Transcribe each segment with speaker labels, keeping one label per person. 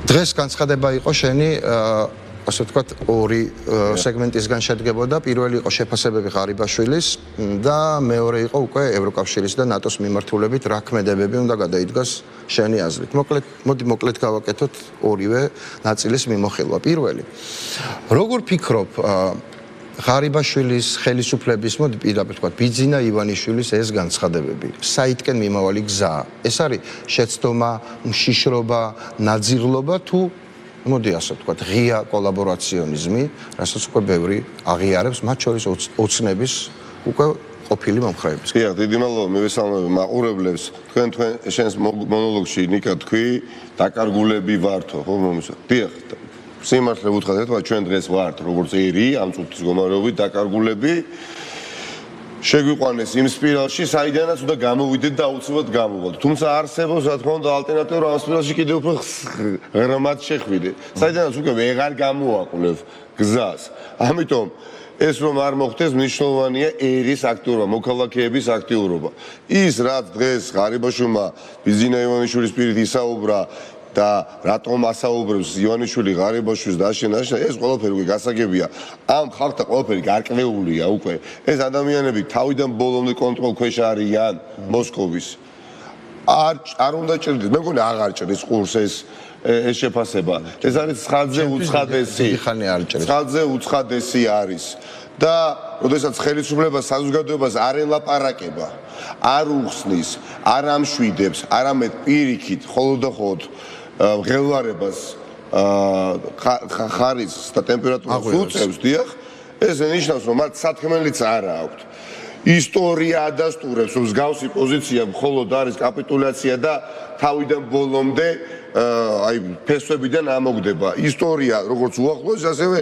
Speaker 1: დღეს განცხადება იყო შენი ასე ვთქვათ ორი სეგმენტისგან შედგებოდა. Პირველი იყო შეფასებები ღარიბაშვილის და მეორე იყო უკვე ევროკავშირის და ნატოს მიმართულებით რა ქმედებები უნდა გადაიდგას შენი აზრით. მოკლედ გავაკეთოთ ორივე ნაწილის მიმოხილვა. Პირველი. Როგორ ფიქრობ ღარიბაშვილის ხელისუფლების პირდაპირ ვთქვათ ბიძინა ივანიშვილის ეს განცხადებები საითკენ მიმავალი გზაა. ეს არის შეცდომა, მშიშრობა, ნაძიღლობა თუ მოდი ასე ვთქვათ ღია კოლაბორაციონიზმი, რასაც უკვე ბევრი აღიარებს, მათ შორის ოცნების უკვე ყოფილი მომხრეების.
Speaker 2: დიახ, დიდი მადლობა მივესალმები მაყურებლებს. თქვენ შენს მონოლოგში ნიკა თქვი, დაკარგულები ვართო, ხო მომისა. დიახ, სიმართლე ვუთხრათ, ერთმა ჩვენ დღეს ვართ, როგორც ერი, ამ წუთის გომარებით დაკარგულები. შეგვიყვანეს იმ სპირალში, საიდანაც უნდა გამოვიდეთ და აუცილებლად გამოვიდეთ. თუმცა არსებობს, რა თქმა უნდა, ალტერნატივა, რომ ამ სპირალში კიდევ უფრო ღრმად შეხვიდე. საიდანაც უკვე ვეღარ გამოვაყვლევ გზას. ამიტომ ეს რომ არ მოხდეს, მნიშვნელოვანია ერის აქტიურობა, მოქალაქეების აქტიურობა. ის რაც დღეს ღარიბაშვილმა ბიძინა ივანიშვილის პირით ისაუბრა და რატომ ასაუბრებს ივანიშვილი ღარიბაშვილს და ეს ყველაფერი უკვე გასაგებია. ამ ხალხთა ყველაფერი გარკვეულია უკვე. ეს ადამიანები თავიდან ბოლომდე კონტროლ ქვეშ არიან მოსკოვის. არ უნდა ჭირდეს, მე მგონი აღარ ჭირდეს ყურს ეს შეფასება. ეს არის ცხადზე უცხადესი. ცხადზე უცხადესი არის. და როდესაც ხელისუფლება საზოგადოებას არ ელაპარაკება, არ უხსნის, არ ამშვიდებს, არამედ პირიქით, მხოლოდ და მხოლოდ მღელვარებას ხარისხს და ტემპერატურას უწევს, დიახ, ეს ნიშნავს, რომ მათ სათქმელიც არ აქვთ. ისტორია ადასტურებს, რომ მსგავსი პოზიცია მხოლოდ არის კაპიტულაცია და თავიდან ბოლომდე ფესვებიდან ამოგდება. ისტორია, როგორც უახლოეს, ასევე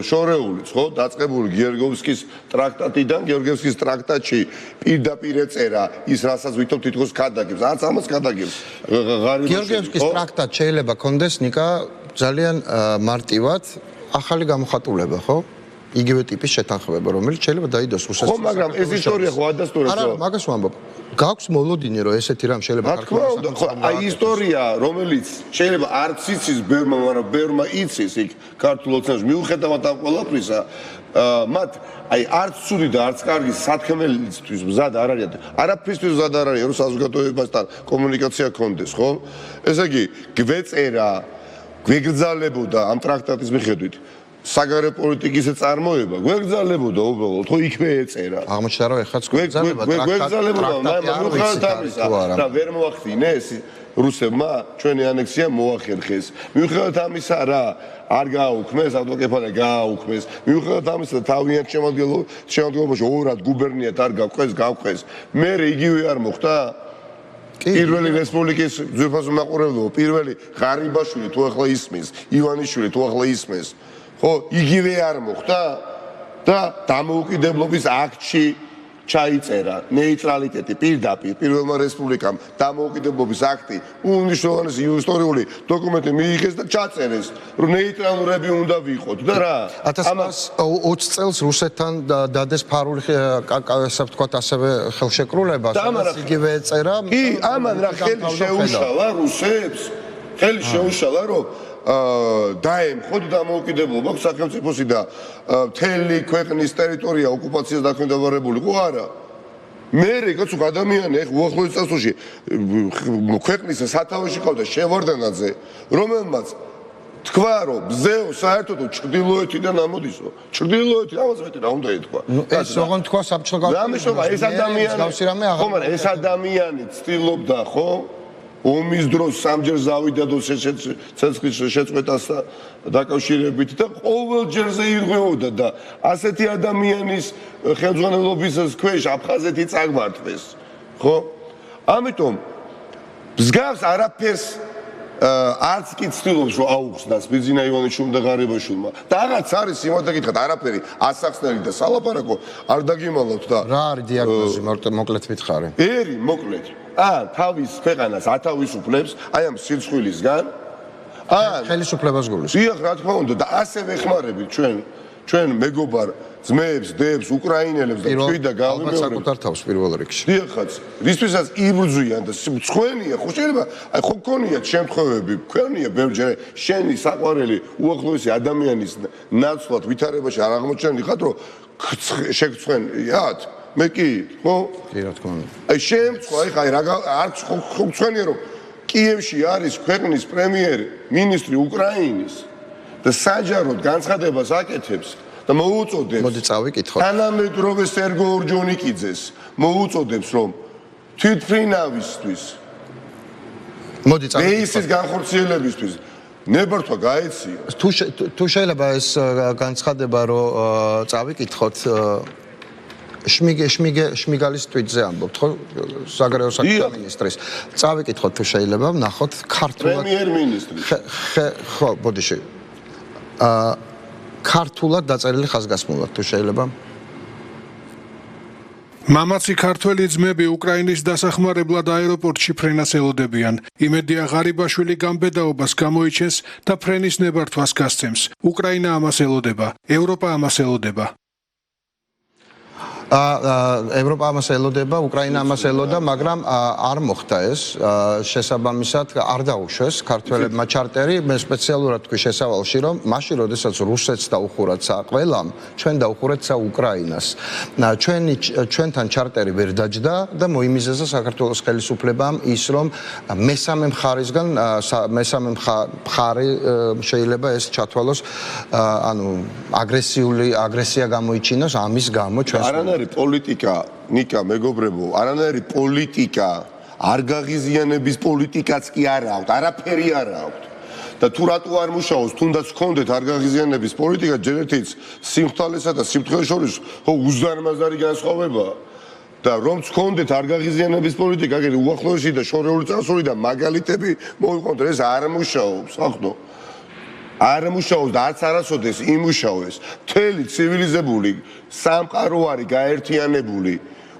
Speaker 2: შორეულიც, ხო, დაწყებული გიორგიევსკის ტრაქტატიდან, გიორგიევსკის ტრაქტატში პირდაპირ ეწერა ის, რასაც ვითომ თითქოს ქადაგებს, არც ამას ქადაგებს.
Speaker 1: გიორგიევსკის ტრაქტატ შეიძლება კონდეს ნიკა ძალიან მარტივად ახალი გამოხატულება, ხო? იგივე ტიპის შეთანხმება, რომელიც შეიძლება დაიდოს რუსეთს.
Speaker 2: ხო, მაგრამ ეს ისტორია ხო ადასტურებს,
Speaker 1: არა, მაგას ვამბობ. გაქვს მოლოდინი, რომ ესეთი რამ შეიძლება
Speaker 2: აი ისტორია, რომელიც შეიძლება არც იცის ბერმა, მაგრამ ბერმა იცის იქ ქართულ ოცნებში, მიუხედავად ამ ყველაფრისა, მათ აი არც ცუდი და არც კარგი სათქმელისთვის მზად არ არიან. არაფრისთვის მზად არ არიან, რომ საზოგადოებასთან კომუნიკაცია გქონდეს, ხო? ესე იგი, გვეწერა, გვეგრძალებოდა ამ ტრაქტატის მიხედვით საგარეო პოლიტიკის წარმოება გვეგრძალებოდა უბრალოდ ხო იქვე ეწერა
Speaker 1: აღმოჩნდა რომ ეხაც გვეგრძალებოდა
Speaker 2: და ვერ მოახდინეს რუსებმა ჩვენი ანექსია მოახერხეს მიუხედავად ამისა რა არ გააუქმეს ავტოკეფალია გააუქმეს მიუხედავად ამისა თავიანთ შემადგენლობაში ორად გუბერნიად არ გავყვეს მე იგივე არ მოხდა პირველი რესპუბლიკის ძვირფასო მაყურებლო პირველი ღარიბაშვილი თუ ახლა ისმის ივანიშვილი თუ ახლა ისმის ხო, იგივე არ მოხდა და დამოუკიდებლობის აქტში ჩაიწერა ნეიტრალიტეტი პირდაპირ პირველმა რესპუბლიკამ დამოუკიდებლობის აქტი უნიშნულოვანესი ისტორიული დოკუმენტი მიიღეს და ჩაწერეს რომ ნეიტრალურები უნდა ვიყოთ და რა
Speaker 1: 1920 წელს რუსეთთან დადეს ფარული ასე ვთქვათ ასევე ხელშეკრულება სადაც იგივე ეწერა
Speaker 2: კი ამან რა ხელი შეუშალა რუსებს ხელი შეუშალა რომ დაემხოთ დამოუკიდებლობა სახელმწიფოსი და მთელი ქვეყნის ტერიტორია ოკუპაციას დაქვემდებარებული ყო არა მე კაცო ადამიანი ეხ უახლოეს წელსში ქვეყნის სათავეში ყავდა შევარდანაძე რომელმაც თქვა რომ ბზეო საერთოდ ჩრდილოეთიდან ამოდისო ჩრდილოეთი ამას მეტი რა უნდა ეთქვა
Speaker 1: ეს როგორ თქვა საბჭოთა
Speaker 2: კავშირი ეს ადამიანი ხო მაგრამ ეს ადამიანი ცდილობდა ხო ომის დროს სამჯერ ზავიდა და ცეცხლის შეწყვეტას დაკავშირებით და ყოველ ჯერზე ირღვეოდა და ასეთი ადამიანის ხელმძღვანელობის ქვეშ აფხაზეთი წაგვართვეს ხო ამიტომ მსგავს არაფერს არც კი ცდილობს რომ აუხსნას ბიძინა ივანიშვილმა და ღარიბაშვილმა და რაღაც არის იმათა გითხრათ არაფერი ასახსნელი და სალაპარაკო არ დაგიმალავთ და
Speaker 1: რა არის დიაგნოზი მოკლედ ვითხარი
Speaker 2: ერი მოკლედ თავის ქვეყანას ათავისუფლებს აი ამ სირცხვილისგან
Speaker 1: ხელისუფლებას გულის
Speaker 2: დიახ რა თქმა უნდა და ასევე ხმარებით ჩვენ მეგობარ ძმებს, დებს, უკრაინელებს და თვიდა
Speaker 1: ალბათ საკუთარ თავს პირველ რიგში.
Speaker 2: დიახაც, რისთვისაც იბრძვიან და მწხვენია, ხო შეიძლება, აი ხო გქონიათ შემთხვევები, გქონია ბევრჯერ შენი საყვარელი უახლოესი ადამიანის ნაცვლად ვითარებაში არ აღმოჩენილი ხარ, რომ შეგწვენიათ? მე კი, ხო?
Speaker 1: კი, რა თქმა უნდა.
Speaker 2: აი შემწვა, აი არც ხო გწვენია, რომ კიევში არის ქვეყნის პრემიერი, მინისტრი უკრაინის და საჯაროდ განცხადებას აკეთებს და მოუწოდებს.
Speaker 1: მოდი წავიკითხოთ.
Speaker 2: თანამედროვე სერგო ორჯონიკიძეს მოუწოდებს, რომ თვითმფრინავისთვის
Speaker 1: მოდი წავიკითხოთ.
Speaker 2: ბეისის განხორციელებისთვის ნებართვა გაეცია.
Speaker 1: თუ შეიძლება ეს განცხადება რომ წავიკითხოთ შმიგალის ტვიტზე ამბობთ, ხო? საგარეო საქმეთა მინისტრის. წავიკითხოთ თუ შეიძლება, ვნახოთ ქართულად.
Speaker 2: პრემიერ-მინისტრი.
Speaker 1: ხო, ბოდიში. ქართულად დაწერილი ხაზგასმულად თუ შეიძლება.
Speaker 3: მამაცი ქართველი ძმები უკრაინის დასახმარებლად აეროპორტში ფრენას ელოდებიან. იმედია ღარიბაშვილი გამბედაობას გამოიჩენს და ფრენის ნებართვას გასცემს. უკრაინა ამას ელოდება, ევროპა ამას ელოდება.
Speaker 1: ევროპა ამას ელოდება, უკრაინა ამას ელოდა, მაგრამ არ მოხდა ეს. შესაბამისად არ დაუშვეს ქართველებმა ჩარტერი, მე სპეციალურად თქვი შესავალში, რომ მაშინ როდესაც რუსეთს დაუხურათ ყველამ, ჩვენ დაუხურეთ უკრაინას. ჩვენთან ჩარტერი ვერ დაჯდა და მოიმიზეზა საქართველოს ხელისუფლებამ ის, რომ მესამე მხარისგან მესამე მხარი შეიძლება ეს ჩათვალოს, ანუ აგრესია გამოიჩინოს ამის გამო ჩვენს
Speaker 2: პოლიტიკა, ნიკა, მეგობრებო, არანაირი პოლიტიკა, არ გაღიზიანების პოლიტიკაც კი არ აქვს, არაფერი არ აქვს. და თუ რატო არ მუშაობს, თუნდაც გქონდეთ არ გაღიზიანების პოლიტიკა, ჯერ ერთიც სიმხთვალესა და სიმხთველეს შორის ხო უზარმაზარი განსხვავებაა. და რომ გქონდეთ არ გაღიზიანების პოლიტიკა, აგერ უახლოესი და შორეული წარსული და მაგალითები მოვიყვანოთ, ეს არ მუშაობს, ახლა არ მუშაობს და არც არასოდეს იმუშავეს. მთელი ცივილიზებული სამყარო არის გაერთიანებული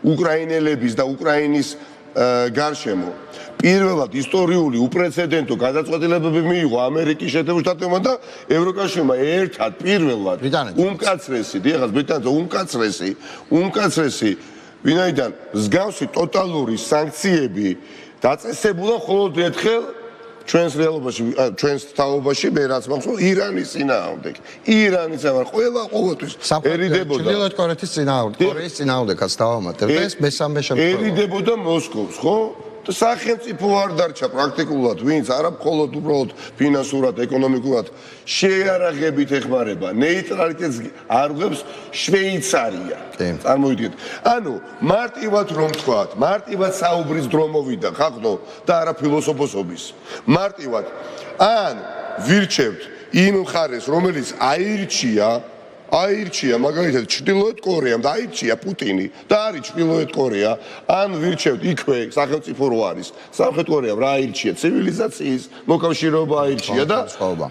Speaker 2: უკრაინელების და უკრაინის გარშემო. პირველად ისტორიული უპრეცედენტო გადაწყვეტილებები მიიღო ამერიკის შეერთებულ შტატებმა და ევროკავშირმა ერთად პირველად უმკაცრესი, დიახაც ბრიტანეთს უმკაცრესი ვინაიდან მსგავსი ტოტალური სანქციები დაწესებულა მხოლოდ ერთხელ ჩვენს რეალობაში, ჩვენს თაობაში მე რაც მახსოვს ირანის წინააღმდეგ. ირანის ამარ ყოველთვის ერიდებოდა.
Speaker 1: ჩრდილოეთ კორეის წინააღმდეგ, კორეის წინააღმდეგაც დავამატებთ. ეს მესამე შემთხვევა.
Speaker 2: ერიდებოდა მოსკოვს, ხო? და სახელმწიფო არ დარჩა პრაქტიკულად, ვინც არა მხოლოდ უბრალოდ ფინანსურად, ეკონომიკურად შეიარაღებით ეხმარება. ნეიტრალიტეტს არღვევს შვეიცარია. წარმოიდგინეთ. ანუ მარტივად რომ თქვათ, მარტივად საუბრის დრო მოვიდა, ხახნო და არა ფილოსოფოსობის. მარტივად ან ვირჩევთ იმ მხარეს, რომელიც აირჩია მაგალითად ჩრდილოეთ კორეამ და აირჩია პუტინი და არის ჩრდილოეთ კორეა, ან ვირჩევთ იქვე სახელმწიფო რო არის. სამხრეთ კორეამ რა აირჩია? ცივილიზაციის მოკავშირეობა აირჩია და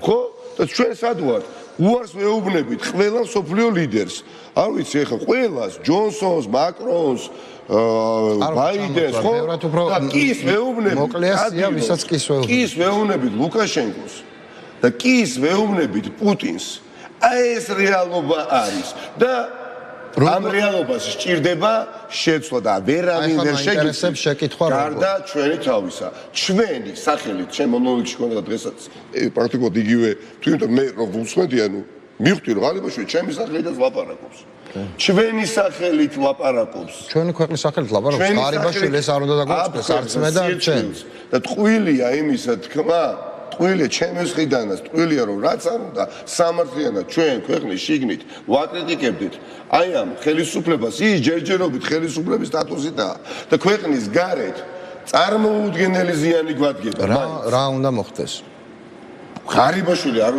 Speaker 2: ხო? და ჩვენ სად ვართ? უარს ვეუბნებით ყველა მსოფლიო ლიდერს. არ ვიცი ახლა ყველას, ჯონსონს, მაკრონს, ბაიდენს, ხო? და კის ვეუბნებით.
Speaker 1: მოკლეასია, ვისაც კის ვეუბნებით.
Speaker 2: კის ვეუბნებით ლუკაშენკოს და კის ვეუბნებით პუტინს. ეს რეალობა არის და ამ რეალობას სჭირდება შეცვლა და ვერავინ ვერ შეგიძლია გარდა ჩვენი თავისა. ჩვენი სახელით ჩემ მონოლოგში ქონდა დღესაც პრაქტიკულად იგივე თუ იმიტომ მე რომ ვუსმენდი, ანუ მივხვდი რომ ღარიბაშვილი ჩემი სახელითაც ლაპარაკობს. ჩვენი სახელით ლაპარაკობს.
Speaker 1: ჩვენი ქვეყნის სახელით ლაპარაკობს. ღარიბაშვილი ეს არ უნდა დაგვაწყდეს არც მე და ჩვენ.
Speaker 2: და ტყუილია იმისა თქმა ტყუილია ჩემს ხიდანაც, ტყუილია რომ რაც არ უნდა სამართლიანად ჩვენ ქვეყნის შიგნით ვაკრიტიკებდით აი ამ ხელისუფლებას, ის ჯერჯერობით ხელისუფლების სტატუსითაა და ქვეყნის გარეთ წარმოუდგენელი ზიანი გვადგება.
Speaker 1: რა უნდა მოხდეს?
Speaker 2: ღარიბაშვილი არ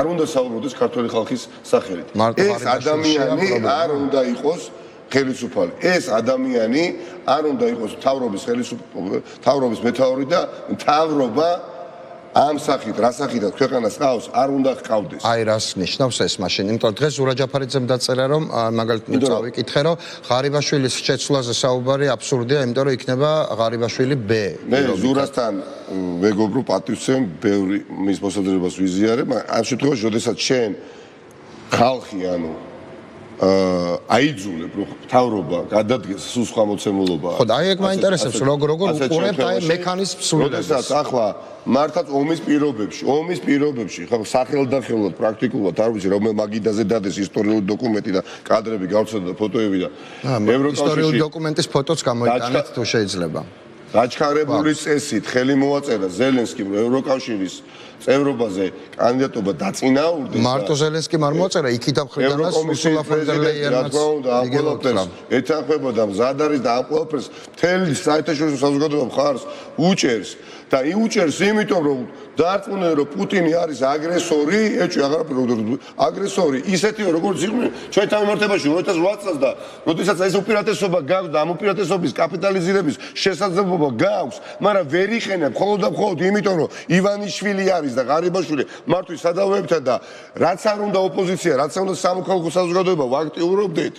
Speaker 2: უნდა საუბრობდეს ქართველი ხალხის სახელით. ეს ადამიანი არ უნდა იყოს ხელისუფალი. ეს ადამიანი არ უნდა იყოს მთავრობის მეთაური და მთავრობა ამ სახით, რა სახითაც ქვეყანას ყავს, არ უნდა ჰყავდეს.
Speaker 1: აი რას ნიშნავს ეს მაშინ? იმიტომ რომ დღეს ზურა ჯაფარიძემ დაწერა, რომ მაგალითად წავიკითხე, რომ ღარიბაშვილის შეცვლაზე საუბარი აბსურდია, იმიტომ რომ იქნება ღარიბაშვილი B.
Speaker 2: მე ზურასთან მეგობრო პატივცემ, ბევრი მის მოსაზრებას ვიზიარებ, მაგრამ ამ შემთხვევაში, როდესაც შენ ხალხი, ანუ აიძულებ რომ თავრობა გადადგეს სულ სხვა მოცემულობა.
Speaker 1: ხო, და აი ეგ მაინტერესებს როგორ უყურებთ აი მექანიზმს სულელებას.
Speaker 2: როდესაც ახლა მართაც ომის პირობებში ხო სახელდახელოდ პრაქტიკულად არ ვიცი რომელ მაგიდაზე დადეს ისტორიული დოკუმენტი და კადრები გავცადოთ და ფოტოები და
Speaker 1: ისტორიული დოკუმენტის ფოტოც გამოიტანეთ თუ შეიძლება.
Speaker 2: დაჩქარებული წესით ხელი მოაწერა ზელენსკიმ ევროკავშირის წევრობაზე კანდიდატობა დაწინაურდეს.
Speaker 1: მარტო ზელენსკიმ არ მოაწერა იქიდან ხრიდანაც უსულა ფონ დერ ლეიენმაც
Speaker 2: ეთანხმებოდა მზად არის და ამ ყველაფერს მთელი საერთაშორისო საზოგადოება მხარს უჭერს და უჭერს იმიტომ რომ დარწმუნდნენ რომ პუტინი არის აგრესორი, ეჭვი აღარაფერი აგრესორი, ისეთივე როგორც იყვნენ ჩვენთან მიმართებაში 2008 წელს და როდესაც ეს უპირატესობა გაქვს და ამ უპირატესობის კაპიტალიზირების შესაძლებლობა გაქვს, მაგრამ ვერ იყენებ მხოლოდ და მხოლოდ იმიტომ რომ ივანიშვილი არის და ღარიბაშვილი მართვის სადავეებთან და რაც არ უნდა ოპოზიცია, რაც არ უნდა სამოქალაქო საზოგადოება ვაქტიურობდეთ,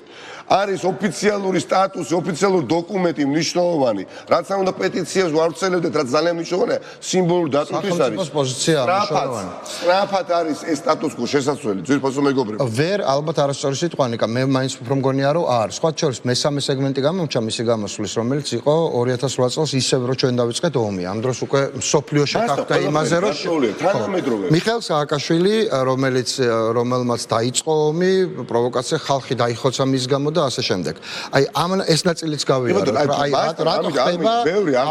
Speaker 2: არის ოფიციალური სტატუსი, ოფიციალური დოკუმენტი მნიშვნელოვანი, რაც არ უნდა პეტიციას ვავრცელებდეთ, რაც ძალიან მნიშვნელოვანია, სიმბოლური დატვირთვის არის.
Speaker 1: პოზიცია მნიშვნელოვანი.
Speaker 2: სწრაფად არის ეს სტატუს-კვო შესაძლებელი, ძირფასო მეგობრებო.
Speaker 1: ვერ ალბათ არასწორი სიტყვა ნიკა, მე მაინც უფრო მგონია რომ არ. სხვა შორის მესამე სეგმენტი გამომჩა მისი გამოსვლის, რომელიც იყო 2008 წელს ისევ რომ ჩვენ დავიწყეთ ომი. ამ დროს უკვე მსოფლიოში ხახტა იმაზე რომ
Speaker 2: თანამედროვე
Speaker 1: მიხეილ სააკაშვილი, რომელმაც დაიწყო ომი, პროვოკაცია, ხალხი დაიხოცა მის გამო და ასე შემდეგ. აი ამ ეს ნაწილიც გავიარო, აი რატო ხდება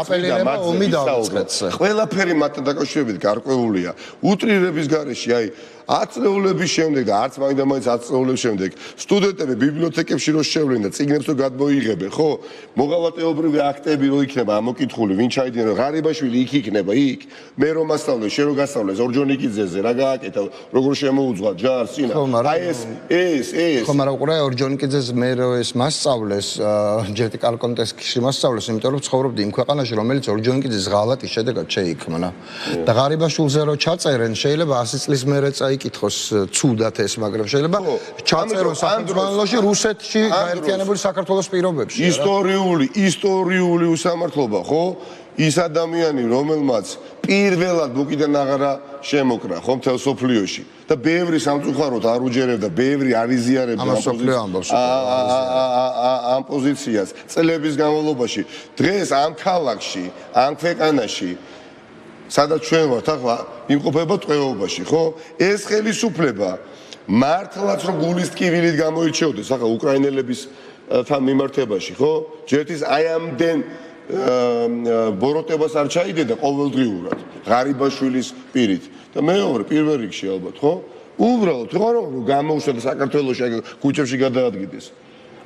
Speaker 1: აპელირება ომი დავიწყეთ.
Speaker 2: ყველაფერი მათთან დაკავშირებით გარკვეულია. უტრირების გარეშე, აი აწლეულების შემდეგ და არც მაინდა-მაინც აწლეულების შემდეგ სტუდენტები ბიბლიოთეკებში რო შევლენ და წიგნებს რო გადმოიღებენ, ხო? მოღალატეობრივი აქტები რო იქნება ამოკითხული, ვინ ჩაიდინა, ღარიბაშვილი იქ იქნება, იქ. მე რომ ასწავლე, შენ რო გასწავლე ორჯონიკიძეზე, რა გააკეთა, როგორ შემოუძღვა ჯარს, წინა. აი ეს.
Speaker 1: ხო, მაგრამ უყურე ორჯონიკიძეს მე რო ეს მასწავლეს, ჯერ კალ კონტექსტში მასწავლეს, იმიტომ რომ ცხოვრობდი იმ ქვეყანაში, რომელიც ორჯონიკიძეს ღალატის შედეგად შეიქმნა. და ღარიბაშვილზე რო ჩაწერენ, შეიძლება 100 წლის მერე იკითხოს ცუდად ეს, მაგრამ შეიძლება ჩაწეროს სახელმწიფოში რუსეთში გაერთიანებული საქართველოს პირობებში.
Speaker 2: ისტორიული უსამართლობა, ხო? ის ადამიანი, რომელმაც პირველად ბუკიდან აღარა შემოკრა, ხო, მთელ სოფლიოში და ბევრი სამწუხაროდ არ უჯერებდა, ბევრი არ იზიარებდა ამ პოზიციას წლების განმავლობაში. დღეს ამ ქალაქში, ამ ქვეყანაში სადაც ჩვენ ვართ ახლა იმყოფება ტყვეობაში, ხო? ეს ხელისუფლება მართლაც რომ გულის ტკივილით გამოირჩეოდეს ახლა უკრაინელების თან მიმართებაში, ხო? ჯერთვის აი ამდენ ბოროტებას არ ჩაიდედა ყოველდღიურად ღარიბაშვილის პირით და მეორე პირველ რიგში ალბათ, ხო? უბრალოდ რომ გამოუშვა და საქართველოში ქუჩებში გადაადგიდეს.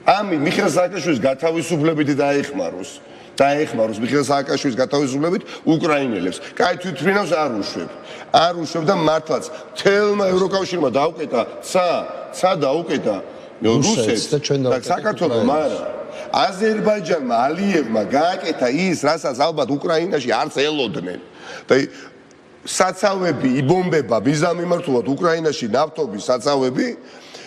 Speaker 2: ამი მიხეილ სააკაშვილის გათავისუფლებით დაეხმაროს მიხეილ სააკაშვილის გათავისუფლებით უკრაინელებს. კაი თვითმფრინავს არ უშვებ და მართლაც თელმა ევროკავშირმა დაუკეტა ცა დაუკეტა რუსეთს და საქართველოს, მაგრამ აზერბაიჯანმა ალიევმა გააკეთა ის, რასაც ალბათ უკრაინაში არც ელოდნენ. და საცავები იბომბება მიზამიმართულად უკრაინაში ნავთობის საცავები,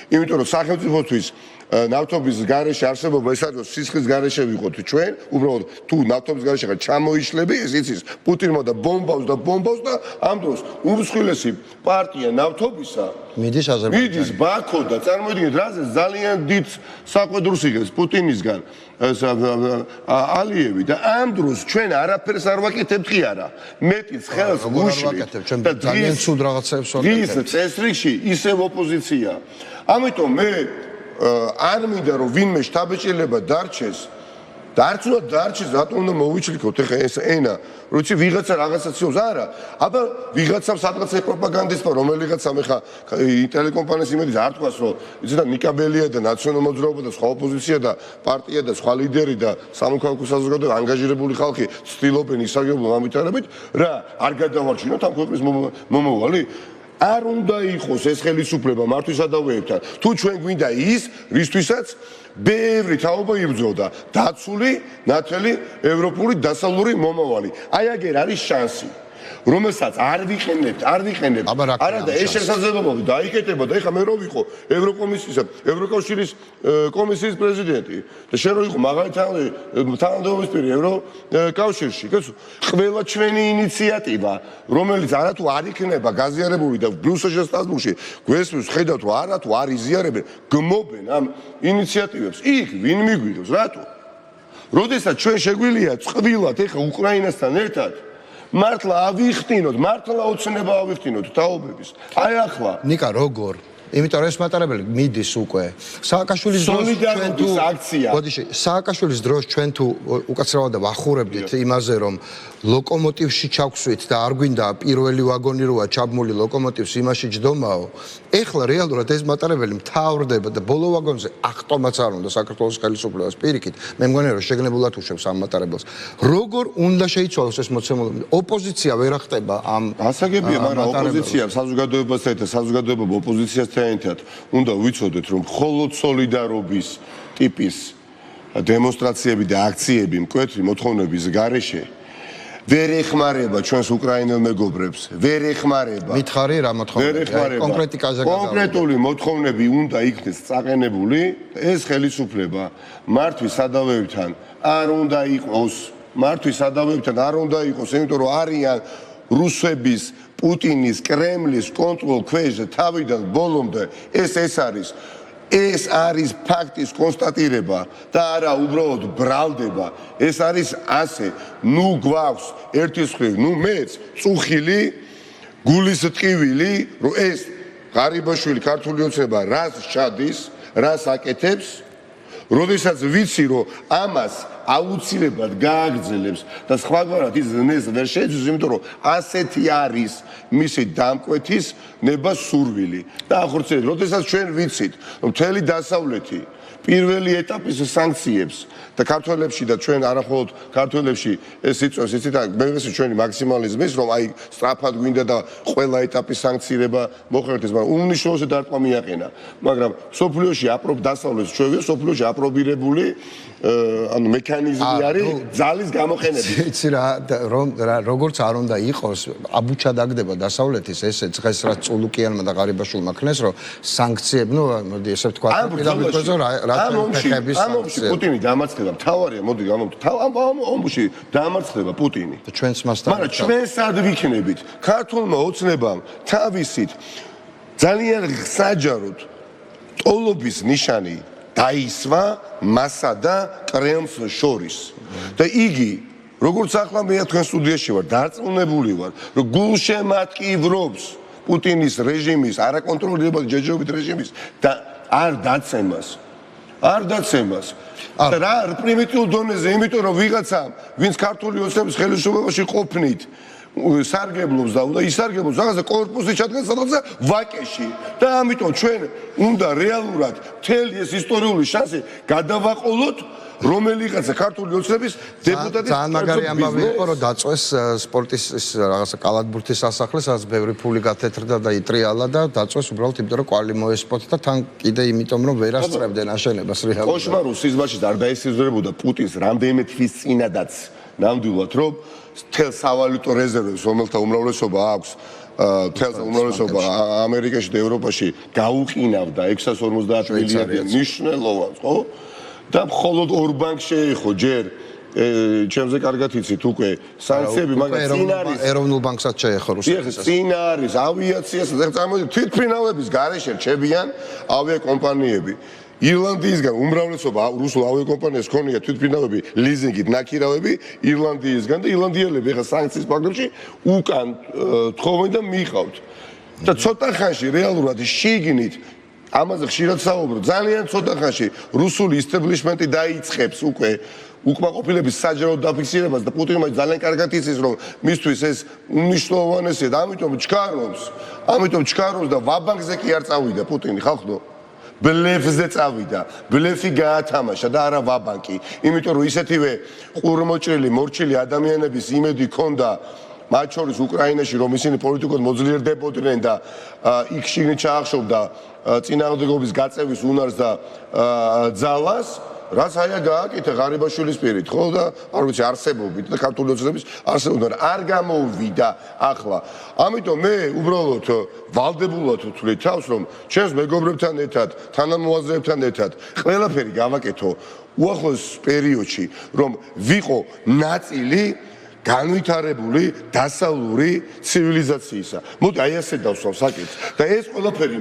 Speaker 2: იმიტომ რომ სახელმწიფოთვის ნავთობის გარეშე არსებობა ეს არის სისხლის გარეშე ვიყოთ ჩვენ, უბრალოდ თუ ნავთობის გარეშე ხარ ჩამოიშლები, ეს იცის პუტინმა და ბომბავს და ამ დროს უმსხვილესი პარტია ნავთობისა
Speaker 1: მიდის აზერბაიჯანში.
Speaker 2: მიდის ბაქო და წარმოიდგინეთ რაზე ძალიან დიდ საყვედურს იღებს პუტინისგან ალიევი და ამ დროს ჩვენ არაფერს არ ვაკეთებთ კი არა. მეტიც ხელს გუშლით
Speaker 1: და ძალიან ცუდ რაღაცებს ვაკეთებთ.
Speaker 2: ის წესრიგში ისევ ოპოზიცია. ამიტომ მე არ მინდა რომ ვინმე შთაბეჭდილება დარჩეს და არც უნდა დარჩეს, რატომ უნდა მოვიჩლიქოთ ეხა ეს ენა, როცა ვიღაცა რაღაცას ციოს, არა, აბა ვიღაცამ სადღაცა პროპაგანდისტმა რომელიღაცამ ეხა ტელეკომპანიის იმედის არ თქვას რომ იცით ნიკაბელია და ნაციონალურ მოძრაობა და სხვა ოპოზიცია და პარტია და სხვა ლიდერი და სამოქალაქო საზოგადოება ანგაჟირებული ხალხი ცდილობენ ისაგებულ ამვითარებით რა არ გადავარჩინოთ ამ ქვეყნის მომავალი. არ უნდა იყოს ეს ხელისუფლება მართვისადავეებთან. თუ ჩვენ გვინდა ის, რისთვისაც ბევრი თაობა იბრძოდა, დაცული, ნათელი ევროპული დასავლური მომავალი. აი აგერ არის შანსი. რომელსაც არ ვიყენებთ არა და ეს შესაძლებლობა დაიკეტება და ეხლა მე რო ვიყო ევროკავშირის კომისიის პრეზიდენტი და შენ რო იყო მაღალი თანამდებობის პირი ევროკავშირში ყველა ჩვენი ინიციატივა რომელიც არათუ არ იქნება გაზიარებული და ბრიუსელში სტრასბურგში გვესმის ხედავთ რომ არათუ არ იზიარებენ გმობენ ამ ინიციატივებს იქ ვინ მიგვიღებს რატო როდესაც ჩვენ შეგვიძლია წყვილად ეხლა უკრაინასთან ერთად მართლა ავიხტინოთ, მართლა ოცნება ავიხტინოთ თაობების. აი ახლა.
Speaker 1: ნიკა როგორ? იმიტომ რომ ეს მატარებელი მიდის უკვე. სააკაშვილის დროს ჩვენ თუ
Speaker 2: აქცია.
Speaker 1: ბოდიში, სააკაშვილის დროს ჩვენ თუ უკაცრავად ვახურებდით იმაზე რომ ლოკომოტივში ჩავქვსვით და არ გვინდა პირველი ვაგონი როა ჩაბმული ლოკომოტივს იმაში ჯდომაო. ეხლა რეალურად ეს მატარებელი მთავრდება და ბოლო ვაგონზე ავტომატს არ უნდა საქართველოს ხელისუფლებას პირიქით. მე მგონია რომ შეგნებულად უშვებს ამ მატარებელს. როგორ უნდა შეიცვალოს ეს მოცემულობა? ოპოზიცია ვერ ახტება ამ
Speaker 2: ასაგებია, მაგრამ ოპოზიცია საზოგადოებასთან ერთად საზოგადოება ოპოზიციასთან ერთად უნდა ვიცოდეთ რომ მხოლოდ სოლიდარობის ტიპის დემონსტრაციები და აქციები მკვეთრი მოთხოვნების გარეშე ვერ ეხმარება ჩვენს უკრაინელ მეგობრებს, ვერ ეხმარება.
Speaker 1: მითხარი რა მოთხოვნა? კონკრეტი კაზაკა.
Speaker 2: კონკრეტული მოთხოვნები უნდა იქნეს წაყენებული, ეს ხელისუფლება მართვის სადავეებთან არ უნდა იყოს, იმიტომ რომ არიან რუსების, პუტინის, კრემლის კონტროლ ქვეშ თავიდან ბოლომდე ეს არის ფაქტის კონსტატირება და არა უბრალოდ ბრალდება. ეს არის ასე. ნუ გვაქვს ერთის მხრივ, ნუ მეც წუხილი, გულის ტკივილი, რომ ეს ღარიბაშვილი ქართული ოცნება რას ჩადის, რას აკეთებს, როდესაც ვიცი რომ ამას აუცილებლად გააგრძელებს და სხვაგვარად ის ზნეს ვერ შეძლებს, იმიტომ რომ ასეთი არის მისი დამკვეთის ნება სურვილი. და ახორციელებს, როდესაც ჩვენ ვიცით, რომ მთელი დასავლეთი პირველი ეტაპის სანქციებს და ქართველებში და ჩვენ არახოლოდ ქართველებში ეს იწვევს იცით მე ვიცი ჩვენი მაქსიმალიზმის რომ აი სწრაფად გვინდა და ყველა ეტაპის სანქცირება მოხერხდეს მაგრამ უმნიშვნელოზე დარტყმა მიაყენა მაგრამ სოფლიოში დასავლეთს ჩვევია სოფლიოში აპრობირებული ანუ მექანიზმი არის ძალის გამოყენება
Speaker 1: იცი რა როგორც არ უნდა იყოს აბუჩა დაგდება დასავლეთის ესე დღეს რაც წულუკიანმა და ღარიბაშვილმა ქნეს რომ სანქციები ნუ მოდი ესე ვთქვა
Speaker 2: ამ ომში პუტინი დამარცხდება მთავარია მოდი ამ ომში დამარცხდება პუტინი
Speaker 1: და ჩვენც მასთან
Speaker 2: მაგრამ ჩვენ სად ვიქნებით ქართულმა ოცნებამ თავისით ძალიან საჯაროდ ტოლობის ნიშანი დაისვა მასა და კრემლს შორის და იგი როგორც ახლა მე თქვენ სტუდიაში ვარ დარწმუნებული ვარ რომ გულშემატკივრობს პუტინის რეჟიმის არაკონტროლირებადი ჯეჯობით რეჟიმის და არ დაცემას რა პრიმიტიულ დონეზე იმიტომ რომ ვიღაცამ ვინც ქართული ოცნების ხელისუფლებაში ყოფნით სარგებლობს და უნდა ისარგებლოს რაღაცა კორპუსი ჩადგეს სადღაცა ვაკეში და ამიტომ ჩვენ უნდა რეალურად მთელი ეს ისტორიული შანსი გადავაყოლოთ რომელიღაცა ქართული ოცნების დეპუტატის
Speaker 1: ძალიან მაგარი ამბავი იყო რომ დაწვეს სპორტის რაღაცა კალათბურთის სასახლე სადაც ბევრი ფული გათეთრდა და იტრიალა და დაწვეს უბრალოდ იმიტომ რომ კვალი მოესპოთ და თან კიდე იმიტომ რომ ვერ ასწრებდნენ აშენებას რეალურად
Speaker 2: კოშმარულ სიზმარში არ დაესიზმრებოდა პუტინს რამდენიმე თვის წინადაც ნამდვილად რომ თელ სავალუტო რეზერვებს რომელთა უმრავლესობა აქვს თელს უმრავლესობა ამერიკაში და ევროპაში გაუყინავდა 650 მილიარდი მნიშვნელოვანს ხო და მხოლოდ ორ ბანკს შეეხო ჯერ ჩემზე კარგად იცით უკვე სანქციები მაგრამ წინ არის
Speaker 1: ეროვნულ ბანკსაც შეეხო რუსეთის
Speaker 2: წინ არის ავიაციას წარმოიდგინეთ თვითმფრინავების გარეშე რჩებიან ავიაკომპანიები ირლანდიისგან უმრავლესობა რუსულ ავიაკომპანიას ქონია თვითმფრინავები ლიზინგით ნაქირავები ირლანდიისგან და ირლანდიელები ახლა სანქციის ფაქტებში უკან თხოვენ და მიიღავთ და ცოტა ხანში რეალურად შიგნით ამაზე ხშირად საუბრობ ძალიან ცოტა ხანში რუსული ისტაბლიშმენტი დაიწყებს უკვე უკმაყოფილების საჯარო დაფიქსირებას და პუტინმა ძალიან კარგად იცის რომ მისთვის ეს უნიშნულოვანესია და ამიტომ ჩქარობს და ვაბანკზე კი არ წავიდა პუტინი ხალხო ბლეფზე წავიდა ბლეფი გაათამაშა და არა ვაბანკი იმიტომ რომ ისეთივე ყურმოჭრილი მორჩილი ადამიანების იმედი ქონდა მათ შორის უკრაინაში რომ ისინი პოლიტიკოდ მოძლიერდებოდნენ და იქ შიგნით ჩაახშობდა წინააღმდეგობის გაწევის უნარს და ძალას რაც აია გააკეთა ღარიბაშვილის პირით, ხო და არ ვიცი არსებობით და ქართული ოცნების არსებობიდან არ გამოვიდა ახლა. ამიტომ მე უბრალოდ ვალდებულად ვთვლი თავს, რომ ჩემს მეგობრებთან ერთად, თანამოაზრეებთან ერთად ყველაფერი გავაკეთო უახლოს პერიოდში, რომ ვიყო ნაწილი განვითარებული დასავლური ცივილიზაციისა. მოდი აი ასე დავსვამ საკითხს და ეს ყველაფერი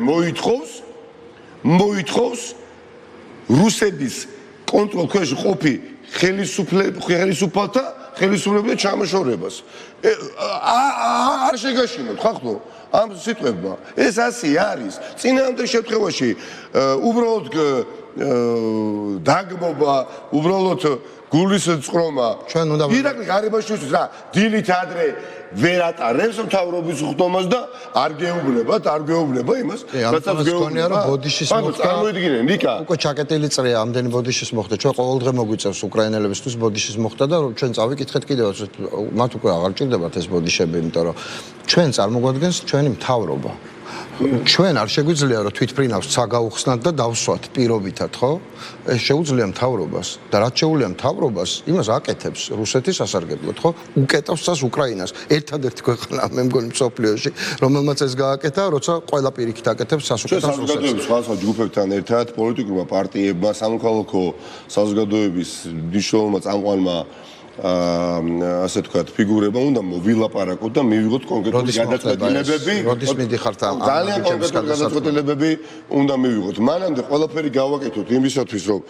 Speaker 2: მოითხოვს რუსების კონტროლ ქვეშ ყოფი ხელისუფალთა ხელისუფლებათა ჩამოშორებას. არ შეგაშინოთ ხახტო ამ სიტყვებმა. ეს ასე არის. წინააღმდეგ შემთხვევაში უბრალოდ დაგმობა, უბრალოდ გულის წყრომა. ირაკლი ღარიბაშვილის რა დილით ადრე ვერ ატარებს მთავრობის ხდომას და არ გეუბნება იმას,
Speaker 1: რაცაც გეუბნება რომ ბოდიშის მოხდა.
Speaker 2: წარმოიდგინე ნიკა.
Speaker 1: უკვე ჩაკეტილი წრეა ამდენი ბოდიშის მოხდა. ჩვენ ყოველდღე მოგვიწევს უკრაინელებისთვის ბოდიშის მოხდა და ჩვენ წავიკითხეთ კიდევაც მათ უკვე აღარ ჭირდებათ ეს ბოდიშები, იმიტომ რომ ჩვენ წარმოგვადგენს ჩვენი მთავრობა. ჩვენ არ შეგვიძლია რომ თვითფრინავს საგაუხსნათ და დავსვათ პირობითად, ხო? ეს შეუძლია მთავრობას და რაც შეუძლია მთავრობას, იმას აკეთებს რუსეთის სასარგებლოდ, ხო? უკეტავს წას უკრაინას. ერთადერთი ქვეყანა მე მგონი მსოფლიოში, რომელმაც ეს გააკეთა, როცა ყველა პირიქით აკეთებს სასუკეთას რუსეთს.
Speaker 2: საზოგადოების სხვადასხვა ჯგუფებთან ერთად პოლიტიკურმა პარტიებმა, სამოქალაქო საზოგადოების მნიშვნელოვანმა წამყვანმა ასე თქვათ ფიგურებმა უნდა ვილაპარაკოთ და მივიღოთ კონკრეტული გადაწყვეტილებები.
Speaker 1: როდის მიდიხართ ამ
Speaker 2: ძალიან კონკრეტული გადაწყვეტილებები უნდა მივიღოთ. მანამდე ყველაფერი გავაკეთოთ იმისათვის, რომ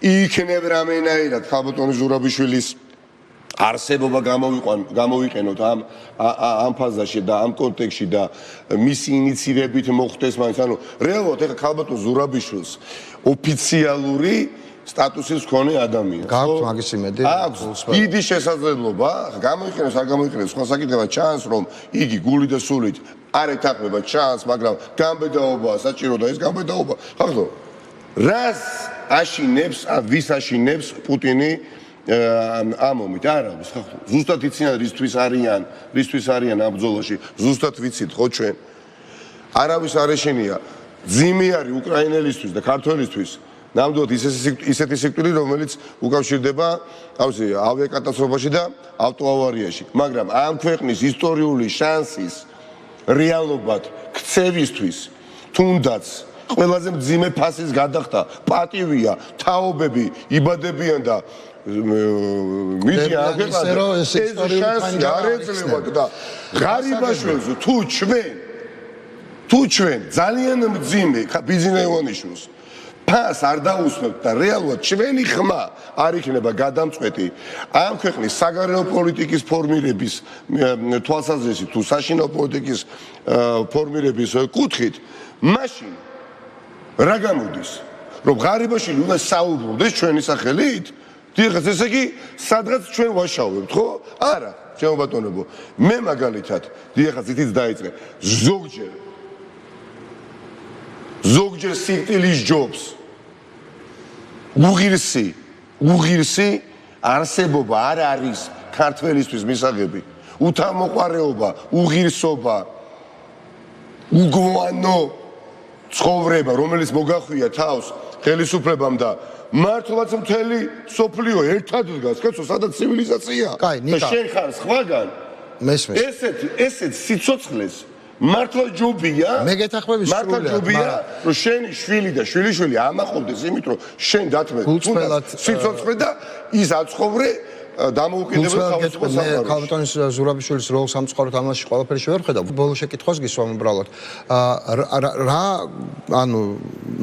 Speaker 2: იქნებ რამენაირად ხალბატონი ზურაბიშვილის არსებობა გამოვიყენოთ ამ ფაზაში და ამ კონტექსტში და მისი ინიციირებით მოხდეს მაინც. ანუ რეალურად ეხლა ხალბატონ ზურაბიშვილს ოფიციალური სტატუსის მქონე ადამიანი.
Speaker 1: გააქვთ მაგის იმედი?
Speaker 2: აქვს დიდი შესაძლებლობა, გამოიყენოს, არ გამოიყენოს, სხვა საკითხია, ჩანს რომ იგი გული და სულით არ ეთანხმება, ჩანს, მაგრამ გამბედაობაა, საჭირო და ეს გამბედაობა. ხახტო, რას აშინებს, ვის აშინებს პუტინი ამ ომით? არ არის, ხახტო. ზუსტად იციან რისთვის არიან ამ ბრძოლაში, ზუსტად ვიცით ხო ჩვენ? არავის არ ეშინია. ძიმი არის უკრაინელისთვის და ქართველისთვის. ნამდვილად ისეთი სიკვდილი, რომელიც უკავშირდება ავიაკატასტროფაში და ავტოავარიაში. მაგრამ ამ ქვეყნის ისტორიული შანსის რეალობად ქცევისთვის თუნდაც ყველაზე მძიმე ფასის გადახდა პატივია, თაობები იბადებიან და მიდიან ეს შანსი არ ეძლევა და ღარიბაშვილს თუ ჩვენ ძალიან მძიმე ბიზნესოვანიშვილს ფას არ დაусვებთ და რეალურად ჩვენი ხმა არ იქნება გადამწყვეტი ამ ქვეყნის საგარეო პოლიტიკის ფორმირების თვალსაზრისით თუ საშინაო პოლიტიკის ფორმირების კუთხით, მაშინ რა გამოდის? რომ ღარიბაშვილი უნდა საუბრობდეს ჩვენი სახელით? დიახ, ესე იგი, სადღაც ჩვენ ვაშავებთ, ხო? არა, ჩემო ბატონებო, მე მაგალითად, დიახ, ითიც დაიწყე, ზოგჯერ სიკვდილის ჯობს უღირსი არსებობა არ არის ქართველისთვის მისაღები. უთანმოყვარეობა, უღირსობა, უგვანო ცხოვრება, რომელიც მოგახვია თავს ხელისუფლებამ და მართლაც მთელი სოფლიო ერთად დგას, კაცო, სადაც ცივილიზაცია. და შენ ხარ სხვაგან.
Speaker 1: მესმის.
Speaker 2: ესეთ სიცოცხლეს მართლა ჯობია.
Speaker 1: მე გეთახმები სრულიად.
Speaker 2: მართლა ჯობია, რომ შენი შვილი და შვილიშვილი ამაყობდეს იმით, რომ შენ დათმე სიცოცხლე და ის აცხოვრე დამოუკიდებელ თავისუფალ სამყაროში.
Speaker 1: მე ხალბატონის ზურაბიშვილის როლს სამწუხაროდ ამაში ყველაფერი შევარ ხედავ. ბოლო შეკითხვას გისვამ უბრალოდ. რა ანუ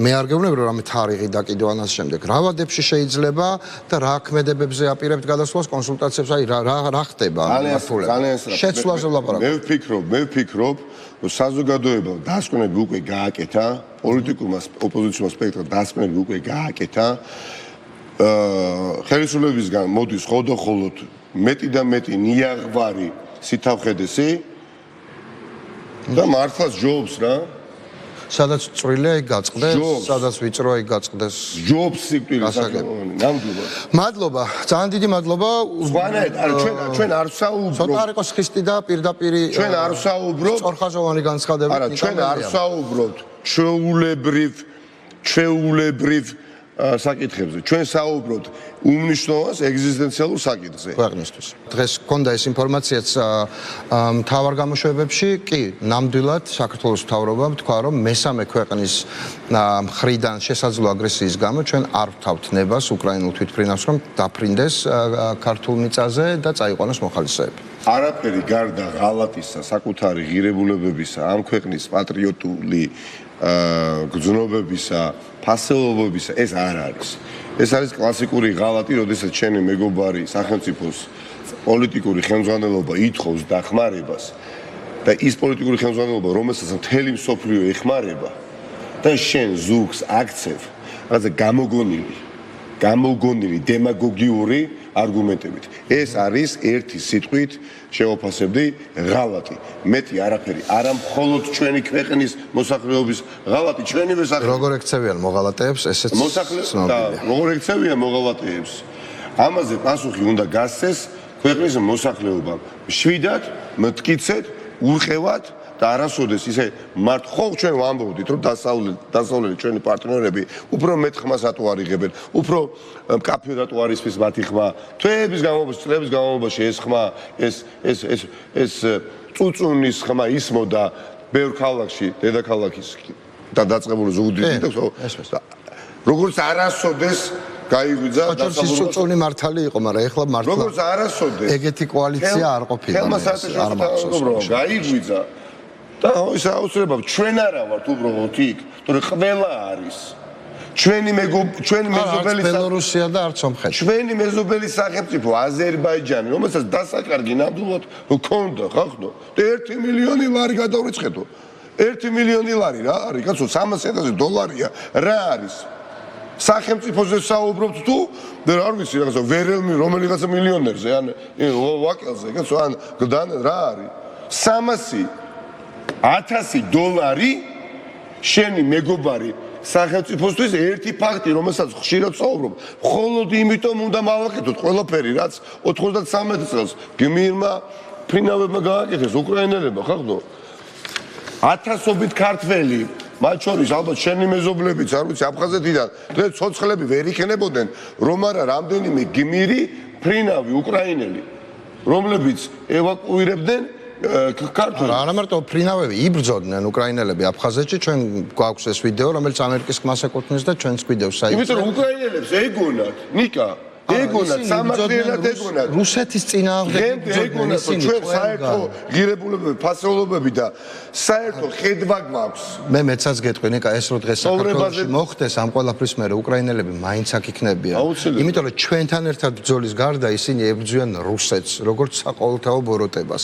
Speaker 1: მე არ გეუბნები რომ რამე თარიღი და კიდევ ამას შემდეგ. რა ვადებში შეიძლება და რა ქმედებებზე აპირებთ გადასვლას კონსულტაციებს, აი რა ხდება
Speaker 2: ძალიან
Speaker 1: შეცვლაზე ვლაპარაკობ.
Speaker 2: მე ვფიქრობ რომ საზოგადოებამ დასკვნები უკვე გააკეთა, პოლიტიკურმა ოპოზიციურმა სპექტრმა დასკვნები უკვე გააკეთა. ხელისუფლებისგან მოდის ხოდოხოლოდ მეტი და მეტი ნიაღვარი სითავხედესი და მართლაც ჯობს რა.
Speaker 1: სადაც წვრილია იქ გაწყდეს, სადაც ვიწროა იქ გაწყდეს.
Speaker 2: ჯობს სიკვდილი საკუთარი, ნამდვილად.
Speaker 1: მადლობა, ძალიან დიდი მადლობა.
Speaker 2: ზღვანაირად, ჩვენ არ ვსაუბრობთ.
Speaker 1: ცოტა არ იყოს ხისტი და პირდაპირ
Speaker 2: ჩვენ არ ვსაუბრობთ.
Speaker 1: სწორხაზოვანი განცხადებით.
Speaker 2: არა, ჩვენ არ ვსაუბრობთ ჩვეულებრივ საკითხებზე. ჩვენ საუბრობთ უმნიშვნელოვანეს ეგზისტენციალურ საკითხზე.
Speaker 1: ქვეყნისთვის. დღეს გქონდა ეს ინფორმაციაც მთავარ გამოშვებებში, კი, ნამდვილად საქართველოს მთავრობამ თქვა, რომ მესამე ქვეყნის მხრიდან შესაძლო აგრესიის გამო ჩვენ არ ვთავთ ნებას უკრაინულ თვითმფრინავს, რომ დაფრინდეს ქართულ მიწაზე და წაიყვანოს მოხალისეები.
Speaker 2: არაფერი გარდა ღალატისა, საკუთარი ღირებულებებისა, ამ ქვეყნის პატრიოტული გრძნობებისა, ფასეულობებისა ეს არ არის. ეს არის კლასიკური ღალატი, როდესაც ჩემი მეგობარი სახელმწიფოს პოლიტიკური ხელმძღვანელობა ითხოვს დახმარებას და ის პოლიტიკური ხელმძღვანელობა, რომელსაც მთელი მსოფლიო ეხმარება და შენ ზურგს აქცევ, რაღაცა გამოგონილი დემაგოგიური არგუმენტებით. ეს არის ერთი სიტყვით შევაფასებდი ღალატი. მეტი არაფერი, არა მხოლოდ ჩვენი ქვეყნის მოსახლეობის ღალატი, ჩვენივე სახელმწიფო.
Speaker 1: როგორ ექცევიან მოღალატეებს, ესეც
Speaker 2: და როგორ ექცევიან მოღალატეებს. ამაზე პასუხი უნდა გასცეს ქვეყნის მოსახლეობამ. შვიდად, მტკიცედ, ურყევად და არასოდეს ისე ხო ჩვენ ვამბობდით რომ დასავლელი ჩვენი პარტნიორები უფრო მეტ ხმას ატო არიღებენ, უფრო მკაფიოდ ატო არისმის მათი ხმა. თვეების განმავლობაში, წლების განმავლობაში ეს ხმა, ეს წუწუნის ხმა ისმოდა ბევრ ქალაქში, დედაქალაქის და დაწყებული ზუგდიდი და როგორც არასოდეს გაიგვიძა
Speaker 1: დასაბუთებულება. წუწუნი მართალი იყო, მაგრამ ეხლა მართლა
Speaker 2: როგორც არასოდეს
Speaker 1: ეგეთი კოალიცია არ ყოფილა.
Speaker 2: გაიგვიძა და ის აუცილებლად ჩვენ არა ვართ უბრალოდ იქ, თორე ყველა არის. ჩვენი მეზობელი
Speaker 1: ბელორუსია და არც სომხეთი.
Speaker 2: ჩვენი მეზობელი სახელმწიფო აზერბაიჯანი, რომელსაც დასაკარგი ნამდვილად ჰქონდა, ხახნო, და 1 მილიონი ლარი გადავრიცხეთო. 1 მილიონი ლარი რა არის? კაცო, $300,000 რა არის? სახელმწიფოზე საუბრობთ თუ არ ვიცი რაღაცა ვერელმი რომელიღაცა მილიონერზე ან ვაკელზე კაცო ან გდან რა არის $300,000 შენი მეგობარი სახელმწიფოსთვის ერთი ფაქტი რომელსაც ხშირად საუბრობ მხოლოდ იმიტომ უნდა მოვაკეთოთ ყველაფერი რაც 93 წელს გმირმა ფრინავებმა გააკეთეს უკრაინელებმა ხახნო ათასობით ქართველი მათ შორის ალბათ შენი მეზობლებიც არ ვიცი აფხაზეთიდან დღეს ცოცხლები ვერ იქნებოდნენ რომ არა რამდენიმე გმირი ფრინავი უკრაინელი რომლებიც ევაკუირებდნენ ქართულ
Speaker 1: არა მარტო ფრინავები იბრძოდნენ უკრაინელები აფხაზეთში ჩვენ გვაქვს ეს ვიდეო რომელიც ამერიკის ხმას ეკუთვნის და ჩვენს გვიდევს საერთოდ
Speaker 2: იმიტომ რომ უკრაინელებს ეგონათ ნიკა ეგონათ სამართლიანად ეგონათ
Speaker 1: რუსეთის წინააღმდეგ
Speaker 2: ეგონათ ჩვენ საერთო ღირებულებები ფასეულობები და საერთო ხედვა გვაქვს
Speaker 1: მე მეცაც გეტყვი ნიკა ეს რო დღეს საქართველოში მოხდეს ამ ყველაფრის მერე უკრაინელები მაინც აქ იქნებიან იმიტომ რომ ჩვენთან ერთად ბრძოლის გარდა ისინი ებრძვიან რუსეთს როგორც საყოველთაო ბოროტებას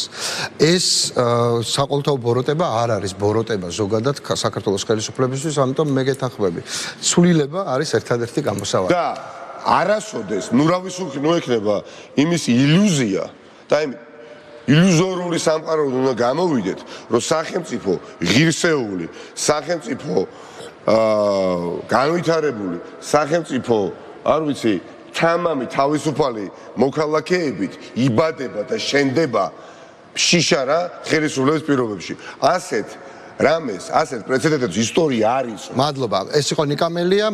Speaker 1: ეს საყოველთაო ბოროტება არ არის ბოროტება ზოგადად საქართველოს ხელისუფლებისთვის ამიტომ მე გეთანხმები ცვლილება არის ერთადერთი გამოსავალი
Speaker 2: და არასოდეს ნუ რა ვისურვი ნუ ექნება იმის ილუზია და იმ ილუზორული სამყაროდან უნდა გამოვიდეთ რომ სახელმწიფო ღირსეული სახელმწიფო განვითარებული სახელმწიფო არ ვიცი თამამი თავისუფალი მოქალაქეებით იბადება და შენდება შიშარა ხელისუფლების პირობებში ასეთ პრეცედენტებს ისტორია არის
Speaker 1: მადლობა ეს იყო ნიკა მელია